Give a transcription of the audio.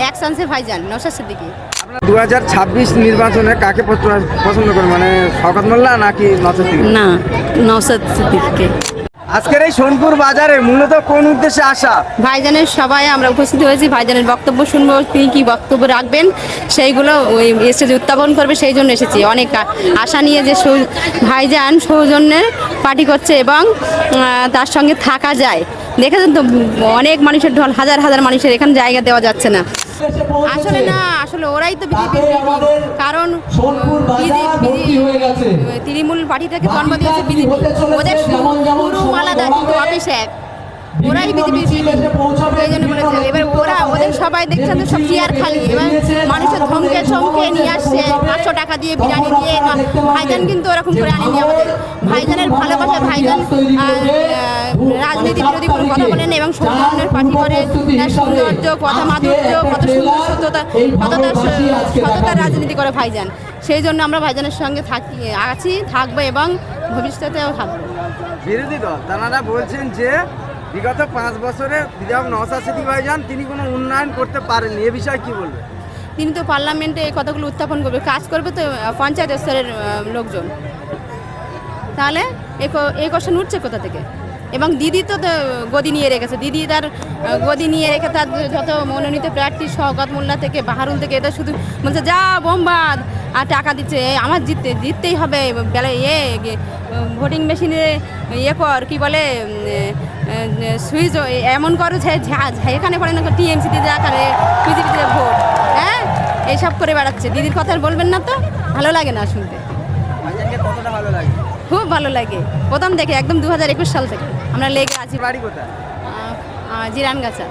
এক চান্সে ভাইজান নওশাদ সিদ্দিকী। 2026 নির্বাচনে কাকে পছন্দ করেন, মানে শওকত মোল্লা নাকি নওশাদ সিদ্দিকী? না, নওশাদ সিদ্দিকীকে। আজকের এই সোনপুর বাজারে মূলত কোন উদ্দেশ্যে আসা? ভাইজানের সবাই আমরা উপস্থিত হয়েছি, ভাইজানের বক্তব্য শুনবো, তিনি কি বক্তব্য রাখবেন সেইগুলো ওই স্টেজে উত্থাপন করবে, সেই জন্য এসেছি। অনেক আশা নিয়ে যে ভাইজান সৌজন্যের পার্টি করছে এবং তার সঙ্গে থাকা যায়। দেখেছেন তো অনেক মানুষের ঢল, হাজার হাজার মানুষের এখানে জায়গা দেওয়া যাচ্ছে না। আসলে না, আসলে ওরাই তো কারণ তৃণমূল পার্টি থেকে জন্ম দিয়েছে বিজেপি, ওদের শুরু আলাদা কিন্তু অফিস এক, ওরাই বিজেপি এই জন্য বলেছে। এবার ওদের সবাই দেখছেন তো সব চেয়ার খালি, এবার মানুষের ধমকে চমকে নিয়ে আসছে 500 টাকা দিয়ে বিরিয়ানি দিয়ে। ভাইজান কিন্তু ওরকম করে আনেনি আমাদের। ভাইজানের ভালোবাসা, ভাইজান রাজনীতি বিরোধী কোনো কথা বলেন এবং সৌজন্যের পার্টি করে, সৌন্দর্য, কথা মাধুর্য, কত সুন্দর সততার রাজনীতি করে ভাইজান। সেই জন্য আমরা ভাইজানের সঙ্গে থাকবো এবং ভবিষ্যতেও থাকবো। বিরোধী দল তারা বলছেন যে বিগত 5 বছরে বিধায়ক নওশাদ সিদ্দিকী ভাইজান তিনি কোনো উন্নয়ন করতে পারেননি, এ বিষয়ে কি বলবেন? তিনি তো পার্লামেন্টে এই কথাগুলো উত্থাপন করবে, কাজ করবে তো পঞ্চায়েত স্তরের লোকজন, তাহলে এই কোশ্চেন উঠছে কোথা থেকে? এবং দিদি তো গদি নিয়ে রেখেছে, দিদি তার গদি নিয়ে রেখে তার যত মনোনীত প্রার্থী শওকত মোল্লা থেকে বাহারুল থেকে এটা শুধু বলছে যা বোমবাদ আর টাকা দিচ্ছে, আমার জিততেই হবে, বেলা ভোটিং মেশিনে কর কি বলে সুইচ এমন করো যে এখানে পড়ে না টিএমসিতে যা করে বিজেপিতে ভোট, হ্যাঁ এইসব করে বেড়াচ্ছে। দিদির কথা বলবেন না তো, ভালো লাগে না শুনতে। কতটা ভালো লাগে? খুব ভালো লাগে, প্রথম দেখে একদম 2021 সাল থেকে আমরা লেগে আছি। বাড়ি কোথায়? জিরানগাছা।